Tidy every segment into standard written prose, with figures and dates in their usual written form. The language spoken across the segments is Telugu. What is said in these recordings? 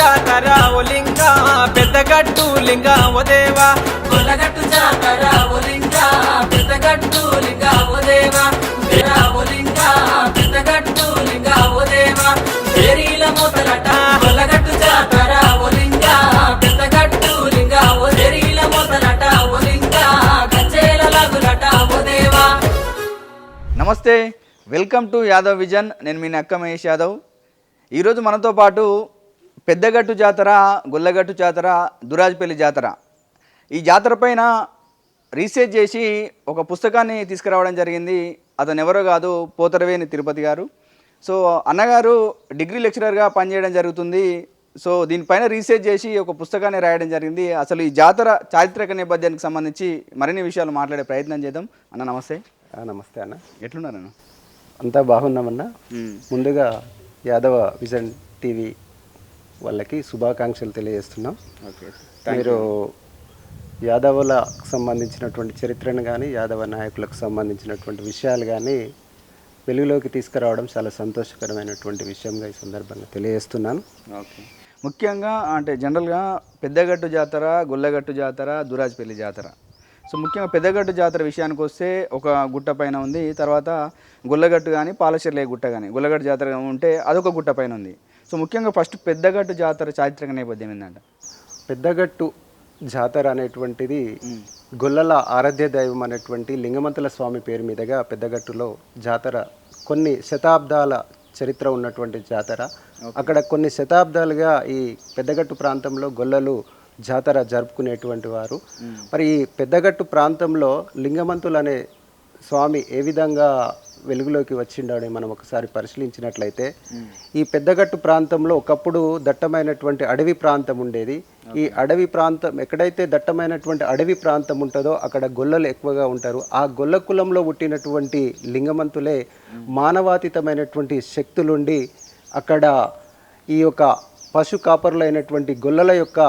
జాతర ఓ లింగ పెద్దగట్టు లింగ ఓ దేవా గొల్లగట్టు జాతర ఓ లింగ పెద్దగట్టు లింగ ఓ దేవా ఓ లింగ పెద్దగట్టు లింగ ఓ దేవా ఏరీల మోతలట గొల్లగట్టు జాతర ఓ లింగ పెద్దగట్టు లింగ ఓ ఏరీల మోతలట ఓ లింగ గజ్జేల లాగులట ఓ దేవా. నమస్తే, వెల్కమ్ టు యాదవ్ విజన్. నేను మీ నక్క మహేష్ యాదవ్. ఈరోజు మనతో పాటు పెద్దగట్టు జాతర, గొల్లగట్టు జాతర, దురాజ్పల్లి జాతర, ఈ జాతర పైన రీసెర్చ్ చేసి ఒక పుస్తకాన్ని తీసుకురావడం జరిగింది. అతను ఎవరో కాదు, పోతరవేని తిరుపతి గారు. సో అన్నగారు డిగ్రీ లెక్చరర్గా పనిచేయడం జరుగుతుంది. సో దీనిపైన రీసెర్చ్ చేసి ఒక పుస్తకాన్ని రాయడం జరిగింది. అసలు ఈ జాతర చారిత్రక నేపథ్యానికి సంబంధించి మరిన్ని విషయాలు మాట్లాడే ప్రయత్నం చేద్దాం. అన్న నమస్తే. నమస్తే అన్న, ఎట్లున్నారన్న? అంతా బాగున్నామన్నా. ముందుగా యాదవ విజన్ టీవీ వాళ్ళకి శుభాకాంక్షలు తెలియజేస్తున్నాం. మీరు యాదవులకు సంబంధించినటువంటి చరిత్రను కానీ, యాదవ నాయకులకు సంబంధించినటువంటి విషయాలు కానీ వెలుగులోకి తీసుకురావడం చాలా సంతోషకరమైనటువంటి విషయంగా ఈ సందర్భంగా తెలియజేస్తున్నాను. ఓకే, ముఖ్యంగా అంటే జనరల్గా పెద్దగట్టు జాతర, గొల్లగట్టు జాతర, దురాజ్పల్లి జాతర. సో ముఖ్యంగా పెద్దగట్టు జాతర విషయానికి వస్తే ఒక గుట్ట పైన ఉంది, తర్వాత గొల్లగట్టు కానీ పాలచెర్ల గుట్ట కానీ గొల్లగట్టు జాతర ఉంటే అదొక గుట్ట పైన ఉంది. సో ముఖ్యంగా ఫస్ట్ పెద్దగట్టు జాతర చారిత్రక నేపథ్యం ఏంటంటే, పెద్దగట్టు జాతర అనేటువంటిది గొల్లల ఆరాధ్య దైవం అనేటువంటి లింగమంతుల స్వామి పేరు మీదుగా పెద్దగట్టులో జాతర కొన్ని శతాబ్దాల చరిత్ర ఉన్నటువంటి జాతర. అక్కడ కొన్ని శతాబ్దాలుగా ఈ పెద్దగట్టు ప్రాంతంలో గొల్లలు జాతర జరుపుకునేటువంటి వారు. మరి ఈ పెద్దగట్టు ప్రాంతంలో లింగమంతులు అనే స్వామి ఏ విధంగా వెలుగులోకి వచ్చిండని మనం ఒకసారి పరిశీలించినట్లయితే, ఈ పెద్దగట్టు ప్రాంతంలో ఒకప్పుడు దట్టమైనటువంటి అడవి ప్రాంతం ఉండేది. ఈ అడవి ప్రాంతం ఎక్కడైతే దట్టమైనటువంటి అడవి ప్రాంతం ఉంటుందో అక్కడ గొల్లలు ఎక్కువగా ఉంటారు. ఆ గొల్ల కులంలో పుట్టినటువంటి లింగమంతులే మానవాతీతమైనటువంటి శక్తులుండి అక్కడ ఈ యొక్క పశు కాపరులైనటువంటి గొల్లల యొక్క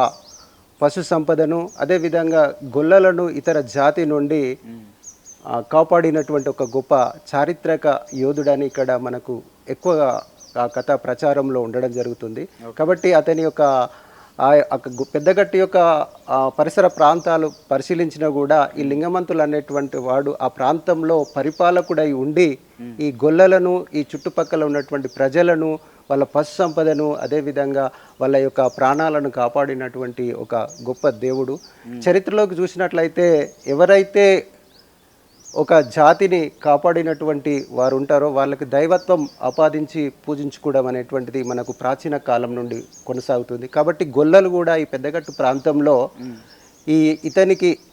పశు సంపదను, అదేవిధంగా గొల్లలను ఇతర జాతి నుండి కాపాడినటువంటి ఒక గొప్ప చారిత్రక యోధుడని ఇక్కడ మనకు ఎక్కువగా ఆ కథ ప్రచారంలో ఉండడం జరుగుతుంది. కాబట్టి అతని యొక్క పెద్దగట్టు యొక్క పరిసర ప్రాంతాలు పరిశీలించినా కూడా ఈ లింగమంతులు అనేటువంటి వాడు ఆ ప్రాంతంలో పరిపాలకుడై ఉండి ఈ గొల్లలను, ఈ చుట్టుపక్కల ఉన్నటువంటి ప్రజలను, వాళ్ళ పశు సంపదను, అదేవిధంగా వాళ్ళ యొక్క ప్రాణాలను కాపాడినటువంటి ఒక గొప్ప దేవుడు. చరిత్రలోకి చూసినట్లయితే ఎవరైతే ఒక జాతిని కాపాడినటువంటి వారు ఉంటారో వాళ్ళకి దైవత్వం ఆపాదించి పూజించుకోవడం అనేటువంటిది మనకు ప్రాచీన కాలం నుండి కొనసాగుతుంది. కాబట్టి గొల్లలు కూడా ఈ పెద్దగట్టు ప్రాంతంలో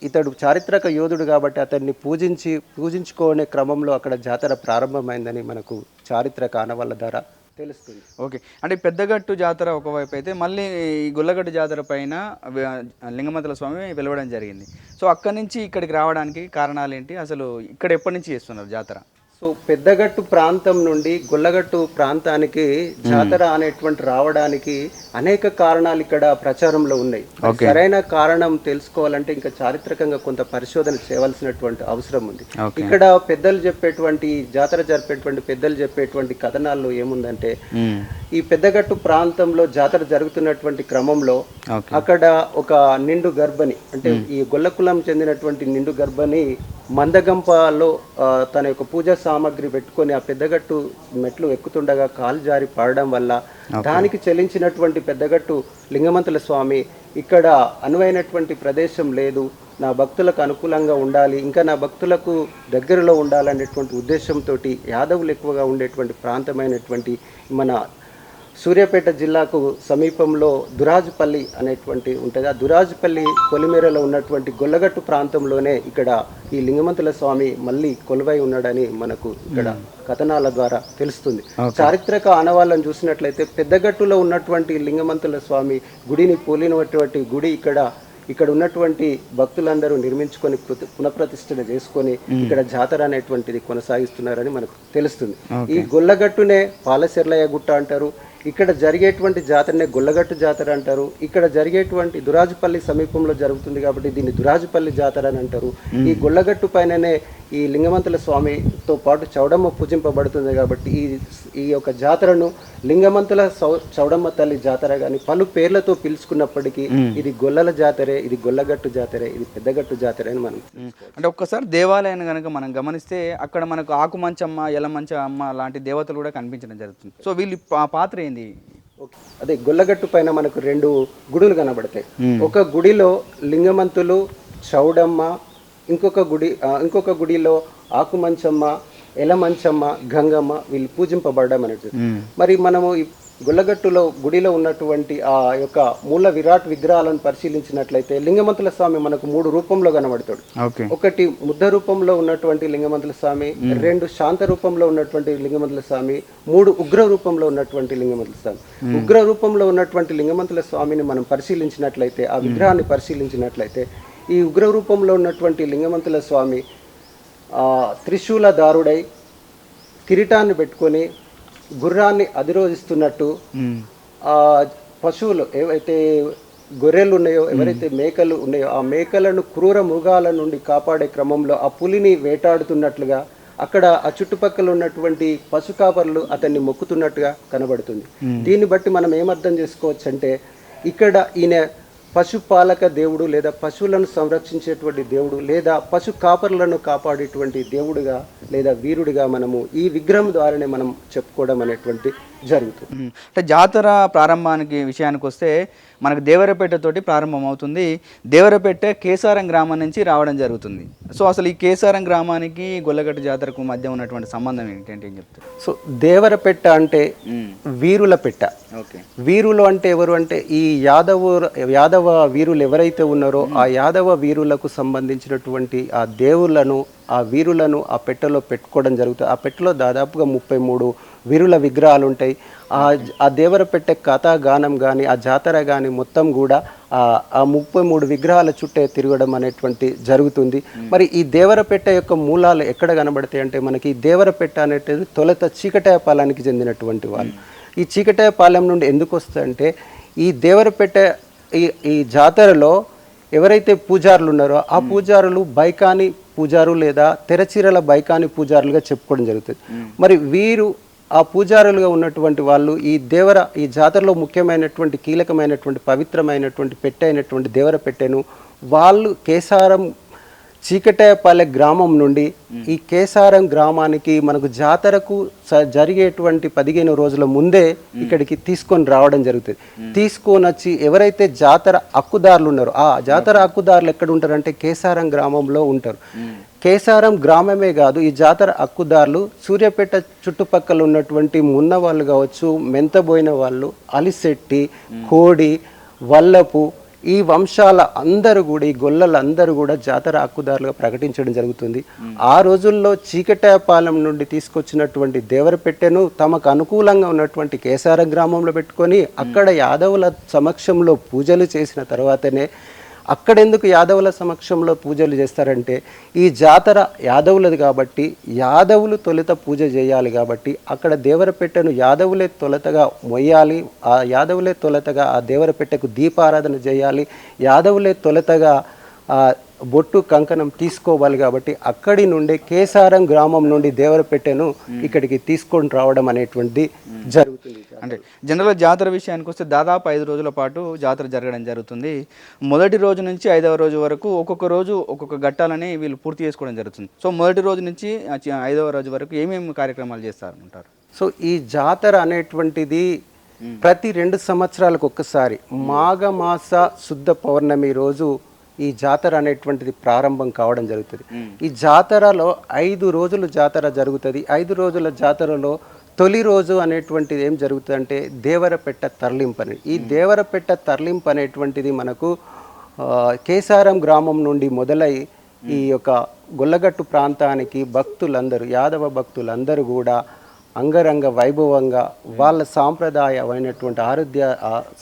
ఇతడు చారిత్రక యోధుడు కాబట్టి అతన్ని పూజించుకునే క్రమంలో అక్కడ జాతర ప్రారంభమైందని మనకు చారిత్రక ఆనవాళ్ళ ద్వారా తెలుస్తుంది. ఓకే, అంటే పెద్దగట్టు జాతర ఒకవైపు అయితే మళ్ళీ ఈ గొల్లగట్టు జాతర పైన లింగమంతుల స్వామి వెలవడం జరిగింది. సో అక్కడి నుంచి ఇక్కడికి రావడానికి కారణాలు ఏంటి, అసలు ఇక్కడ ఎప్పటి నుంచి చేస్తున్నారు జాతర? సో పెద్దగట్టు ప్రాంతం నుండి గొల్లగట్టు ప్రాంతానికి జాతర అనేటువంటి రావడానికి అనేక కారణాలు ఇక్కడ ప్రచారంలో ఉన్నాయి. సరైన కారణం తెలుసుకోవాలంటే ఇంకా చారిత్రకంగా కొంత పరిశోధన చేయవలసినటువంటి అవసరం ఉంది. ఇక్కడ పెద్దలు చెప్పేటువంటి జాతర జరిపేటువంటి పెద్దలు చెప్పేటువంటి కథనాల్లో ఏముందంటే, ఈ పెద్దగట్టు ప్రాంతంలో జాతర జరుగుతున్నటువంటి క్రమంలో అక్కడ ఒక నిండు గర్భిణి, అంటే ఈ గొల్లకులం చెందినటువంటి నిండు గర్భిణి మందగంపలో తన యొక్క పూజా సామాగ్రి పెట్టుకొని ఆ పెద్దగట్టు మెట్లు ఎక్కుతుండగా కాలు జారి పడడం వల్ల దానికి చెల్లించినటువంటి పెద్దగట్టు లింగమంతుల స్వామి ఇక్కడ అనువైనటువంటి ప్రదేశం లేదు, నా భక్తులకు అనుకూలంగా ఉండాలి, ఇంకా నా భక్తులకు దగ్గరలో ఉండాలనేటువంటి ఉద్దేశంతో యాదవులు ఎక్కువగా ఉండేటువంటి ప్రాంతమైనటువంటి మన సూర్యాపేట జిల్లాకు సమీపంలో దురాజుపల్లి అనేటువంటి ఉంటుంది. ఆ దురాజుపల్లి పొలిమేరలో ఉన్నటువంటి గొల్లగట్టు ప్రాంతంలోనే ఇక్కడ ఈ లింగమంతుల స్వామి మళ్ళీ కొలువై ఉన్నాడని మనకు ఇక్కడ కథనాల ద్వారా తెలుస్తుంది. చారిత్రక ఆనవాళ్ళను చూసినట్లయితే పెద్దగట్టులో ఉన్నటువంటి లింగమంతుల స్వామి గుడిని పోలినటువంటి గుడి ఇక్కడ ఉన్నటువంటి భక్తులందరూ నిర్మించుకొని పునఃప్రతిష్ఠన చేసుకొని ఇక్కడ జాతర అనేటువంటిది కొనసాగిస్తున్నారని మనకు తెలుస్తుంది. ఈ గొల్లగట్టునే పాలచెర్లయ్య గుట్ట అంటారు. ఇక్కడ జరిగేటువంటి జాతరనే గొల్లగట్టు జాతర అంటారు. ఇక్కడ జరిగేటువంటి దురాజుపల్లి సమీపంలో జరుగుతుంది కాబట్టి దీన్ని దురాజుపల్లి జాతర అని అంటారు. ఈ గొల్లగట్టు పైననే ఈ లింగమంతుల స్వామి తో పాటు చౌడమ్మ పూజింపబడుతుంది కాబట్టి ఈ యొక్క జాతరను లింగమంతుల చౌడమ్మ తల్లి జాతర కానీ పలు పేర్లతో పిలుచుకున్నప్పటికీ ఇది గొల్లల జాతరే, ఇది గొల్లగట్టు జాతరే, ఇది పెద్దగట్టు జాతరే అని మనం అంటే ఒక్కసారి దేవాలయాన్ని కనుక మనం గమనిస్తే అక్కడ మనకు ఆకుమంచమ్మ ఎలమంచమ్మ లాంటి దేవతలు కూడా కనిపించడం జరుగుతుంది. సో వీళ్ళు పాత్ర ఏంది? అదే గొల్లగట్టు పైన మనకు 2 గుడులు కనబడతాయి. ఒక గుడిలో లింగమంతులు చౌడమ్మ, ఇంకొక గుడిలో ఆకుమంచమ్మ, ఎలమంచమ్మ, గంగమ్మ వీళ్ళు పూజింపబడడం అనేది. మరి మనము ఈ గొల్లగట్టులో గుడిలో ఉన్నటువంటి ఆ యొక్క మూల విరాట్ విగ్రహాలను పరిశీలించినట్లయితే లింగమంతుల స్వామి మనకు 3 రూపంలో కనబడతాడు. ఒకటి ముద్ద రూపంలో ఉన్నటువంటి లింగమంతుల స్వామి, 2 శాంత రూపంలో ఉన్నటువంటి లింగమంతుల స్వామి, 3 ఉగ్ర రూపంలో ఉన్నటువంటి లింగమంతుల స్వామి. ఉగ్ర రూపంలో ఉన్నటువంటి లింగమంతుల స్వామిని మనం పరిశీలించినట్లయితే, ఆ విగ్రహాన్ని పరిశీలించినట్లయితే, ఈ ఉగ్ర రూపంలో ఉన్నటువంటి లింగమంతుల స్వామి త్రిశూలధారుడై కిరీటాన్ని పెట్టుకొని గుర్రాన్ని అధిరోహిస్తున్నట్టు, ఆ పశువులు ఏవైతే గొర్రెలు ఉన్నాయో, ఎవరైతే మేకలు ఉన్నాయో ఆ మేకలను క్రూర మృగాల నుండి కాపాడే క్రమంలో ఆ పులిని వేటాడుతున్నట్లుగా అక్కడ ఆ చుట్టుపక్కల ఉన్నటువంటి పశుకాపర్లు అతన్ని మొక్కుతున్నట్టుగా కనబడుతుంది. దీన్ని బట్టి మనం ఏమర్థం చేసుకోవచ్చు అంటే ఇక్కడ ఈయన పశుపాలక దేవుడు లేదా పశువులను సంరక్షించేటువంటి దేవుడు లేదా పశు కాపర్లను కాపాడేటువంటి దేవుడుగా లేదా వీరుడిగా మనము ఈ విగ్రహం ద్వారానే మనం చెప్పుకోవడం అనేటువంటి జరుగుతుంది. అంటే జాతర ప్రారంభానికి విషయానికి వస్తే మనకు దేవరపేట తోటి ప్రారంభం అవుతుంది. దేవరపేట కేసారం గ్రామం నుంచి రావడం జరుగుతుంది. సో అసలు ఈ కేసారం గ్రామానికి గొల్లగట్టు జాతరకు మధ్య ఉన్నటువంటి సంబంధం ఏంటంటే ఏం చెప్తారు? సో దేవరపెట్ట అంటే వీరుల పెట్ట. వీరులు అంటే ఎవరు అంటే ఈ యాదవ వీరులు ఎవరైతే ఉన్నారో ఆ యాదవ వీరులకు సంబంధించినటువంటి ఆ దేవుళ్ళను ఆ వీరులను ఆ పెట్టెలో పెట్టుకోవడం జరుగుతుంది. ఆ పెట్టెలో దాదాపుగా 33 వీరుల విగ్రహాలు ఉంటాయి. ఆ దేవరపెట్టె కథాగానం కానీ ఆ జాతర కానీ మొత్తం కూడా ఆ 33 విగ్రహాల చుట్టే తిరగడం అనేటువంటి జరుగుతుంది. మరి ఈ దేవరపెట్టె యొక్క మూలాలు ఎక్కడ కనబడతాయి అంటే మనకి ఈ దేవరపెట్టె అనేటిది తొలుత చీకటాయపాలెనికి చెందినటువంటి వాళ్ళు. ఈ చీకటాయపాలెం నుండి ఎందుకు వస్తాయంటే ఈ దేవరపెట్టె ఈ జాతరలో ఎవరైతే పూజారులు ఉన్నారో ఆ పూజారులు బైకాని పూజారు లేదా తెరచీరల బైకాని పూజారులుగా చెప్పుకోవడం జరుగుతుంది. మరి వీరు ఆ పూజారులుగా ఉన్నటువంటి వాళ్ళు ఈ జాతరలో ముఖ్యమైనటువంటి కీలకమైనటువంటి పవిత్రమైనటువంటి పెట్టె అయినటువంటి దేవరపెట్టెను వాళ్ళు కేసారం చీకటాయపాలె గ్రామం నుండి ఈ కేసారం గ్రామానికి మనకు జాతరకు జరిగేటువంటి 15 రోజుల ముందే ఇక్కడికి తీసుకొని రావడం జరుగుతుంది. తీసుకొని వచ్చి ఎవరైతే జాతర హక్కుదారులు ఉన్నారో ఆ జాతర హక్కుదారులు ఎక్కడ ఉంటారంటే కేసారం గ్రామంలో ఉంటారు. కేసారం గ్రామమే కాదు ఈ జాతర హక్కుదారులు సూర్యాపేట చుట్టుపక్కల ఉన్నటువంటి మున్న వాళ్ళు కావచ్చు, మెంతబోయిన వాళ్ళు, అలిశెట్టి, కోడి, వల్లపు ఈ వంశాల అందరూ కూడా ఈ గొల్లలందరూ కూడా జాతర హక్కుదారులుగా ప్రకటించడం జరుగుతుంది. ఆ రోజుల్లో చీకటాయపాలెం నుండి తీసుకొచ్చినటువంటి దేవరపెట్టెను తమకు అనుకూలంగా ఉన్నటువంటి కేసారం గ్రామంలో పెట్టుకొని అక్కడ యాదవుల సమక్షంలో పూజలు చేసిన తర్వాతనే అక్కడెందుకు యాదవుల సమక్షంలో పూజలు చేస్తారంటే ఈ జాతర యాదవులది కాబట్టి యాదవులు తొలుత పూజ చేయాలి కాబట్టి అక్కడ దేవరపెట్టెను యాదవులే తొలతగా మొయ్యాలి, ఆ యాదవులే తొలతగా ఆ దేవరపెట్టెకు దీపారాధన చేయాలి, యాదవులే తొలతగా బొట్టు కంకణం తీసుకోవాలి కాబట్టి అక్కడి నుండి కేసారం గ్రామం నుండి దేవరపెట్టెను ఇక్కడికి తీసుకొని రావడం అనేటువంటి జరుగుతుంది. అంటే జనరల్గా జాతర విషయానికి వస్తే దాదాపు 5 రోజుల పాటు జాతర జరగడం జరుగుతుంది. మొదటి రోజు నుంచి 5వ రోజు వరకు ఒక్కొక్క రోజు ఒక్కొక్క ఘట్టాలని వీళ్ళు పూర్తి చేసుకోవడం జరుగుతుంది. సో మొదటి రోజు నుంచి 5వ రోజు వరకు ఏమేమి కార్యక్రమాలు చేస్తారంటారు? సో ఈ జాతర అనేటువంటిది ప్రతి 2 సంవత్సరాలకు ఒక్కసారి మాఘమాస శుద్ధ పౌర్ణమి రోజు ఈ జాతర అనేటువంటిది ప్రారంభం కావడం జరుగుతుంది. ఈ జాతరలో 5 రోజులు జాతర జరుగుతుంది. 5 రోజుల జాతరలో తొలి రోజు అనేటువంటిది ఏం జరుగుతుందంటే దేవరపెట్ట తరలింపు అనేది. ఈ దేవరపెట్ట తరలింపు అనేటువంటిది మనకు కేసారం గ్రామం నుండి మొదలై ఈ యొక్క గొల్లగట్టు ప్రాంతానికి భక్తులందరూ యాదవ భక్తులందరూ కూడా అంగరంగ వైభవంగా వాళ్ళ సాంప్రదాయమైనటువంటి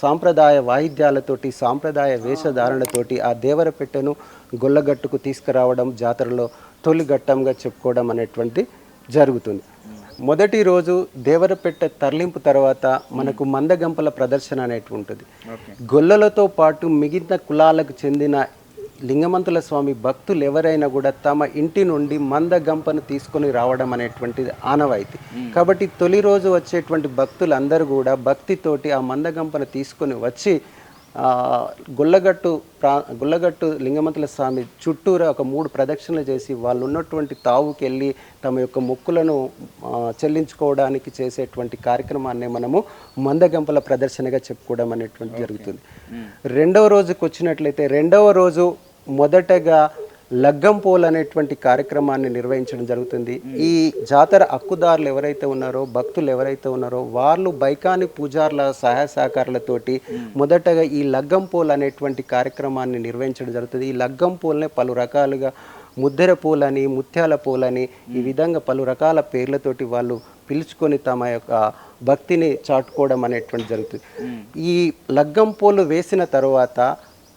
సాంప్రదాయ వాయిద్యాలతోటి సాంప్రదాయ వేషధారణతోటి ఆ దేవరపెట్టెను గొల్లగట్టుకు తీసుకురావడం జాతరలో తొలి ఘట్టంగా చెప్పుకోవడం అనేటువంటి జరుగుతుంది. మొదటి రోజు దేవరపెట్టె తరలింపు తర్వాత మనకు మందగంపల ప్రదర్శన అనేటువంటి ఉంటుంది. గొల్లలతో పాటు మిగతా కులాలకు చెందిన లింగమంతుల స్వామి భక్తులు ఎవరైనా కూడా తమ ఇంటి నుండి మందగంపను తీసుకొని రావడం అనేటువంటిది ఆనవాయితీ. కాబట్టి తొలి రోజు వచ్చేటువంటి భక్తులందరూ కూడా భక్తితోటి ఆ మందగంపను తీసుకొని వచ్చి గుల్లగట్టు లింగమంతుల స్వామి చుట్టూరా ఒక 3 ప్రదక్షిణలు చేసి వాళ్ళు ఉన్నటువంటి తావుకి వెళ్ళి తమ యొక్క మొక్కులను చెల్లించుకోవడానికి చేసేటువంటి కార్యక్రమాన్ని మనము మందగంపల ప్రదర్శనగా చెప్పుకోవడం అనేటువంటి జరుగుతుంది. రెండవ రోజుకి వచ్చినట్లయితే రెండవ రోజు మొదటగా లగ్గం పోల్ అనేటువంటి కార్యక్రమాన్ని నిర్వహించడం జరుగుతుంది. ఈ జాతర హక్కుదారులు ఎవరైతే ఉన్నారో భక్తులు ఎవరైతే ఉన్నారో వాళ్ళు బైకాని పూజార్ల సహాయ సహకారాలతోటి మొదటగా ఈ లగ్గం పోల్ అనేటువంటి కార్యక్రమాన్ని నిర్వహించడం జరుగుతుంది. ఈ లగ్గం పోల్నే పలు రకాలుగా ముద్దెర పూలని ముత్యాల పూలని ఈ విధంగా పలు రకాల పేర్లతోటి వాళ్ళు పిలుచుకొని తమ యొక్క భక్తిని చాటుకోవడం అనేటువంటి జరుగుతుంది. ఈ లగ్గం పోలు వేసిన తర్వాత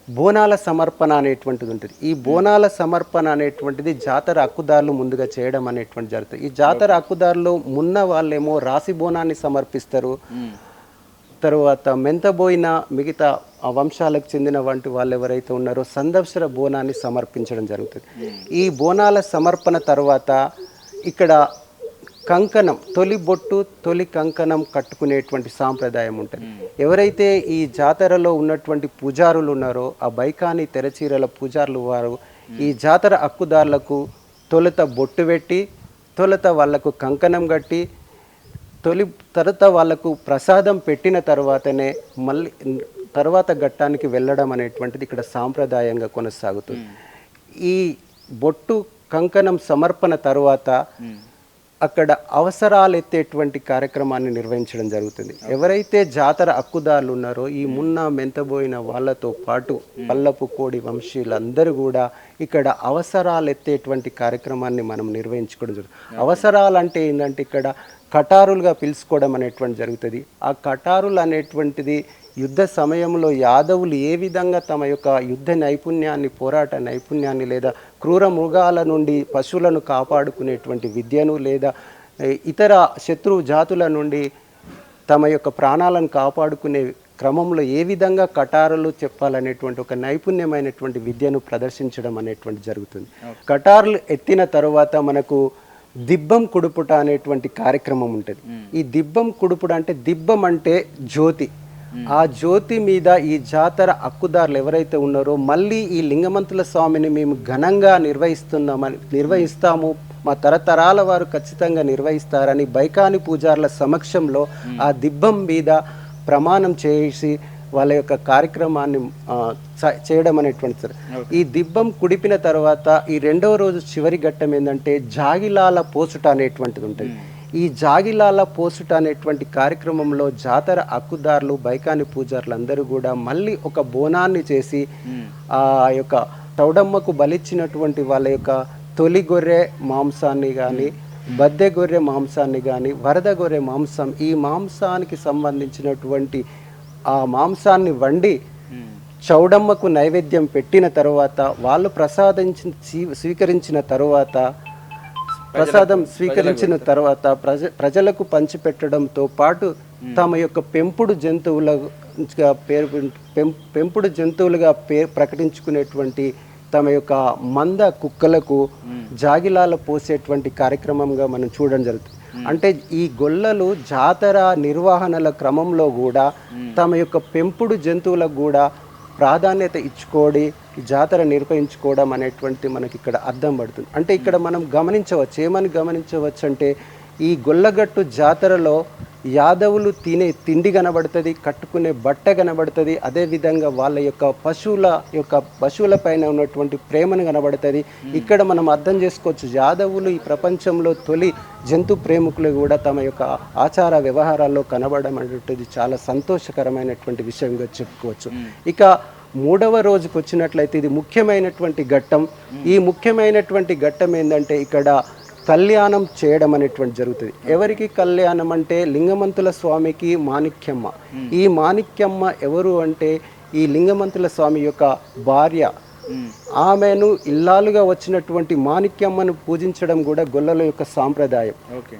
బోనాల సమర్పణ అనేటువంటిది ఉంటుంది. ఈ బోనాల సమర్పణ అనేటువంటిది జాతర హక్కుదారులు ముందుగా చేయడం అనేటువంటి జరుగుతుంది. ఈ జాతర హక్కుదారులు మున్న వాళ్ళేమో రాసి బోనాన్ని సమర్పిస్తారు. తర్వాత మెంతబోయిన మిగతా వంశాలకు చెందిన వంటి వాళ్ళు ఎవరైతే ఉన్నారో సందర్శన బోనాన్ని సమర్పించడం జరుగుతుంది. ఈ బోనాల సమర్పణ తర్వాత ఇక్కడ కంకణం తొలి బొట్టు తొలి కంకణం కట్టుకునేటువంటి సాంప్రదాయం ఉంటుంది. ఎవరైతే ఈ జాతరలో ఉన్నటువంటి పూజారులు ఉన్నారో ఆ బైకాని తెరచీరల పూజారులు వారు ఈ జాతర హక్కుదారులకు తొలుత బొట్టు పెట్టి తొలుత వాళ్లకు కంకణం కట్టి తర్వాత వాళ్లకు ప్రసాదం పెట్టిన తర్వాతనే మళ్ళీ తర్వాత ఘట్టానికి వెళ్ళడం అనేటువంటిది ఇక్కడ సాంప్రదాయంగా కొనసాగుతుంది. ఈ బొట్టు కంకణం సమర్పణ తర్వాత అక్కడ అవసరాలు ఎత్తేటువంటి కార్యక్రమాన్ని నిర్వహించడం జరుగుతుంది. ఎవరైతే జాతర హక్కుదారులు ఉన్నారో ఈ మున్న మెంతబోయిన వాళ్ళతో పాటు పల్లపు కోడి వంశీయులందరూ కూడా ఇక్కడ అవసరాలు ఎత్తేటువంటి కార్యక్రమాన్ని మనం నిర్వహించుకోవడం జరుగుతుంది. అవసరాలు అంటే ఏంటంటే ఇక్కడ కటారులుగా పిలుచుకోవడం అనేటువంటి జరుగుతుంది. ఆ కటారులు అనేటువంటిది యుద్ధ సమయంలో యాదవులు ఏ విధంగా తమ యొక్క యుద్ధ నైపుణ్యాన్ని పోరాట నైపుణ్యాన్ని లేదా క్రూర మృగాల నుండి పశువులను కాపాడుకునేటువంటి విద్యను లేదా ఇతర శత్రు జాతుల నుండి తమ యొక్క ప్రాణాలను కాపాడుకునే క్రమంలో ఏ విధంగా కటారులు చెప్పాలనేటువంటి ఒక నైపుణ్యమైనటువంటి విద్యను ప్రదర్శించడం అనేటువంటి జరుగుతుంది. కటారులు ఎత్తిన తర్వాత మనకు దిబ్బం కుడుపుట అనేటువంటి కార్యక్రమం ఉంటుంది. ఈ దిబ్బం కుడుపుట అంటే దిబ్బం అంటే జ్యోతి. ఆ జ్యోతి మీద ఈ జాతర హక్కుదారులు ఎవరైతే ఉన్నారో మళ్ళీ ఈ లింగమంతుల స్వామిని మేము ఘనంగా నిర్వహిస్తాము మా తరతరాల వారు ఖచ్చితంగా నిర్వహిస్తారని బైకాని పూజారుల సమక్షంలో ఆ దిబ్బం మీద ప్రమాణం చేసి వాళ్ళ యొక్క కార్యక్రమాన్ని చేయడం అనేటువంటి సార్. ఈ దిబ్బం కుడిపిన తర్వాత ఈ రెండవ రోజు చివరి ఘట్టం ఏంటంటే జాగిలాల పోసుట అనేటువంటిది ఉంటుంది. ఈ జాగిలాల పోసుట అనేటువంటి కార్యక్రమంలో జాతర హక్కుదారులు బైకాని పూజారులు అందరూ కూడా మళ్ళీ ఒక బోనాన్ని చేసి ఆ యొక్క తౌడమ్మకు బలిచ్చినటువంటి వాళ్ళ యొక్క తొలి గొర్రె మాంసాన్ని కానీ బద్దె గొర్రె మాంసాన్ని కానీ వరద గొర్రె మాంసం ఈ మాంసానికి సంబంధించినటువంటి ఆ మాంసాన్ని వండి చౌడమ్మకు నైవేద్యం పెట్టిన తర్వాత వాళ్ళు స్వీకరించిన ప్రజలకు పంచిపెట్టడంతో పాటు తమ యొక్క పెంపుడు జంతువులుగా ప్రకటించుకునేటువంటి తమ యొక్క మంద కుక్కలకు జాగిలాల పోసేటువంటి కార్యక్రమంగా మనం చూడడం జరుగుతుంది. అంటే ఈ గొల్లలు జాతర నిర్వహణల క్రమంలో కూడా తమ యొక్క పెంపుడు జంతువులకు కూడా ప్రాధాన్యత ఇచ్చుకోడి జాతర నిర్వహించుకోవడం అనేటువంటి మనకి ఇక్కడ అర్థం పడుతుంది. అంటే ఇక్కడ మనం ఏమని గమనించవచ్చు అంటే ఈ గొల్లగట్టు జాతరలో యాదవులు తినే తిండి కనబడుతుంది, కట్టుకునే బట్ట కనబడుతుంది, అదేవిధంగా వాళ్ళ యొక్క పశువుల పైన ఉన్నటువంటి ప్రేమను కనబడుతుంది. ఇక్కడ మనం అర్థం చేసుకోవచ్చు యాదవులు ఈ ప్రపంచంలో తొలి జంతు ప్రేమికులు కూడా తమ యొక్క ఆచార వ్యవహారాల్లో కనబడడం అనేటువంటిది చాలా సంతోషకరమైనటువంటి విషయంగా చెప్పుకోవచ్చు. ఇక మూడవ రోజుకు వచ్చినట్లయితే ఇది ముఖ్యమైనటువంటి ఘట్టం. ఈ ముఖ్యమైనటువంటి ఘట్టం ఏంటంటే ఇక్కడ కళ్యాణం చేయడం అనేటువంటి జరుగుతుంది. ఎవరికి కళ్యాణం అంటే లింగమంతుల స్వామికి మాణిక్యమ్మ. ఈ మాణిక్యమ్మ ఎవరు అంటే ఈ లింగమంతుల స్వామి యొక్క భార్య ఆమెను ఇల్లాలుగా వచ్చినటువంటి మాణిక్యమ్మను పూజించడం కూడా గొల్లల యొక్క సాంప్రదాయం.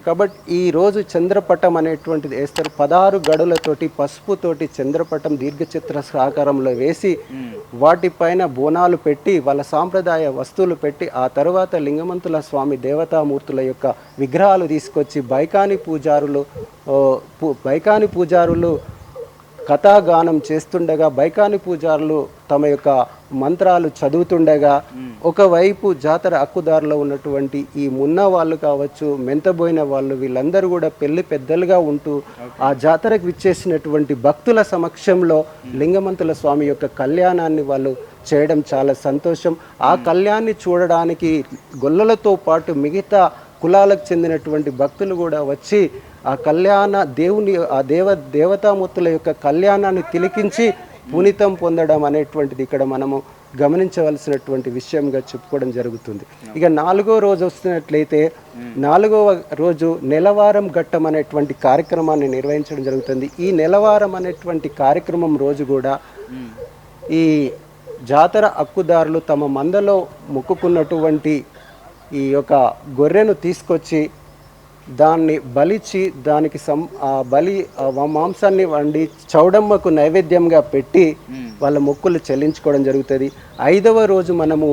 కాబట్టి ఈ రోజు చంద్రపటం అనేటువంటిది వేస్తారు. 16 గడులతోటి పసుపుతోటి చంద్రపటం దీర్ఘచతుర ఆకారంలో వేసి వాటిపైన బోనాలు పెట్టి వాళ్ళ సాంప్రదాయ వస్తువులు పెట్టి ఆ తర్వాత లింగమంతుల స్వామి దేవతామూర్తుల యొక్క విగ్రహాలు తీసుకొచ్చి బైకాని పూజారులు కథాగానం చేస్తుండగా బైకాని పూజారులు తమ యొక్క మంత్రాలు చదువుతుండగా ఒకవైపు జాతర హక్కుదారులో ఉన్నటువంటి ఈ మున్న వాళ్ళు కావచ్చు, మెంతబోయిన వాళ్ళు, వీళ్ళందరూ కూడా పెళ్లి పెద్దలుగా ఉంటూ ఆ జాతరకు విచ్చేసినటువంటి భక్తుల సమక్షంలో లింగమంతుల స్వామి యొక్క కళ్యాణాన్ని వాళ్ళు చేయడం చాలా సంతోషం. ఆ కళ్యాణాన్ని చూడడానికి గొల్లలతో పాటు మిగతా కులాలకు చెందినటువంటి భక్తులు కూడా వచ్చి ఆ కళ్యాణ దేవతామూర్తుల యొక్క కళ్యాణాన్ని తిలకించి పునీతం పొందడం అనేటువంటిది ఇక్కడ మనము గమనించవలసినటువంటి విషయంగా చెప్పుకోవడం జరుగుతుంది. ఇక 4వ రోజు వస్తున్నట్లయితే 4వ రోజు నెలవారం ఘట్టం అనేటువంటి కార్యక్రమాన్ని నిర్వహించడం జరుగుతుంది. ఈ నెలవారం అనేటువంటి కార్యక్రమం రోజు కూడా ఈ జాతర హక్కుదారులు తమ మందలో మొక్కుకున్నటువంటి ఈ యొక్క గొర్రెను తీసుకొచ్చి దాన్ని బలిచి దానికి మాంసాన్ని వండి చౌడమ్మకు నైవేద్యంగా పెట్టి వాళ్ళ మొక్కులు చెల్లించుకోవడం జరుగుతుంది. 5వ రోజు మనము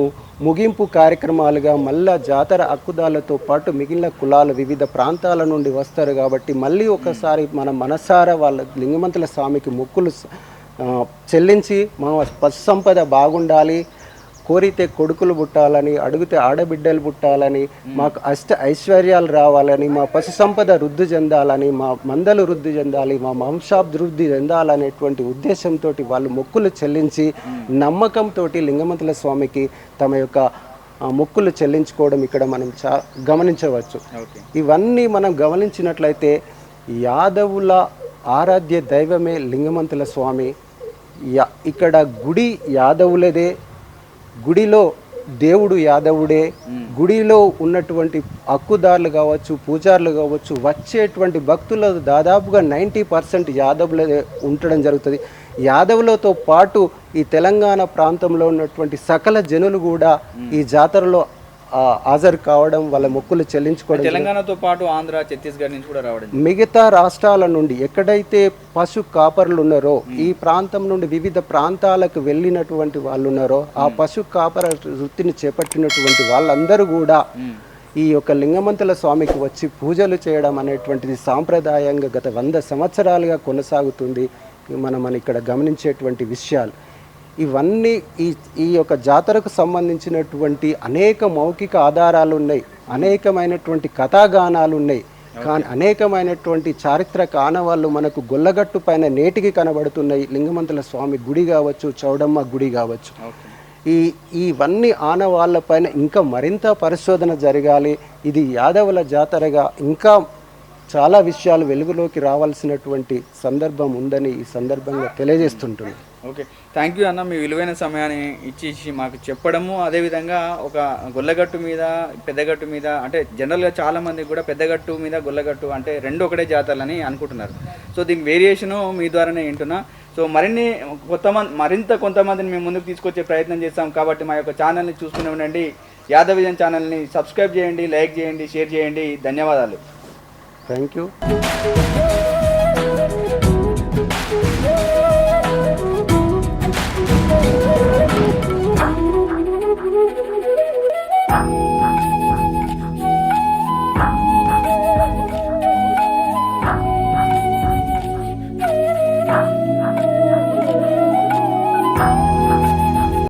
ముగింపు కార్యక్రమాలుగా మళ్ళా జాతర హక్కుదారులతో పాటు మిగిలిన కులాలు వివిధ ప్రాంతాల నుండి వస్తారు కాబట్టి మళ్ళీ ఒకసారి మన మనసారా వాళ్ళ లింగమంతుల స్వామికి మొక్కులు చెల్లించి మా పశు సంపద బాగుండాలి, కోరితే కొడుకులు పుట్టాలని, అడిగితే ఆడబిడ్డలు పుట్టాలని, మాకు ఐశ్వర్యాలు రావాలని, మా పశు సంపద వృద్ధి చెందాలని, మా మందలు వృద్ధి చెందాలి, మా వంశాభివృద్ధి చెందాలనేటువంటి ఉద్దేశంతో వాళ్ళు మొక్కులు చెల్లించి నమ్మకంతో లింగమంతుల స్వామికి తమ యొక్క మొక్కులు చెల్లించుకోవడం ఇక్కడ మనం గమనించవచ్చు. ఇవన్నీ మనం గమనించినట్లయితే యాదవుల ఆరాధ్య దైవమే లింగమంతుల స్వామి. ఇక్కడ గుడి యాదవులదే, గుడిలో దేవుడు యాదవుడే, గుడిలో ఉన్నటువంటి హక్కుదారులు కావచ్చు, పూజారులు కావచ్చు, వచ్చేటువంటి భక్తులు దాదాపుగా 90% యాదవులే ఉండడం జరుగుతుంది. యాదవులతో పాటు ఈ తెలంగాణ ప్రాంతంలో ఉన్నటువంటి సకల జనులు కూడా ఈ జాతరలో హాజరు కావడం, వాళ్ళ మొక్కులు చెల్లించుకోవడం. తెలంగాణతో పాటు ఆంధ్ర, ఛత్తీస్గఢ్ నుంచి కూడా రావడం, మిగతా రాష్ట్రాల నుండి ఎక్కడైతే పశు కాపరులు ఉన్నారో ఈ ప్రాంతం నుండి వివిధ ప్రాంతాలకు వెళ్ళినటువంటి వాళ్ళు ఉన్నారో ఆ పశు కాపర వృత్తిని చేపట్టినటువంటి వాళ్ళందరూ కూడా ఈ యొక్క లింగమంతుల స్వామికి వచ్చి పూజలు చేయడం అనేటువంటిది సాంప్రదాయంగా గత 100 సంవత్సరాలుగా కొనసాగుతుంది. మనం ఇక్కడ గమనించేటువంటి విషయాలు ఇవన్నీ ఈ యొక్క జాతరకు సంబంధించినటువంటి అనేక మౌఖిక ఆధారాలు ఉన్నాయి, అనేకమైనటువంటి కథాగానాలు ఉన్నాయి, కానీ అనేకమైనటువంటి చారిత్రక ఆనవాళ్ళు మనకు గొల్లగట్టు పైన నేటికి కనబడుతున్నాయి. లింగమంతుల స్వామి గుడి కావచ్చు, చౌడమ్మ గుడి కావచ్చు. ఇవన్నీ ఆనవాళ్ళ పైన ఇంకా మరింత పరిశోధన జరగాలి. ఇది యాదవుల జాతరగా ఇంకా చాలా విషయాలు వెలుగులోకి రావాల్సినటువంటి సందర్భం ఉందని ఈ సందర్భంగా తెలియజేస్తుంటుంది. ఓకే, థ్యాంక్ యూ అన్న, మీ విలువైన సమయాన్ని ఇచ్చి మాకు చెప్పడము. అదేవిధంగా ఒక గొల్లగట్టు మీద పెద్దగట్టు మీద అంటే జనరల్గా చాలామంది కూడా పెద్దగట్టు మీద గొల్లగట్టు అంటే రెండు ఒకటే జాతరలని అనుకుంటున్నారు. సో దీని వేరియేషను మీ ద్వారానే వింటున్నా. సో మరింత కొంతమందిని మేము ముందుకు తీసుకొచ్చే ప్రయత్నం చేస్తాం. కాబట్టి మా యొక్క ఛానల్ని చూసుకుని ఉండండి. యాదవ్ విజన్ ఛానల్ని సబ్స్క్రైబ్ చేయండి, లైక్ చేయండి, షేర్ చేయండి. ధన్యవాదాలు. Thank you. Oh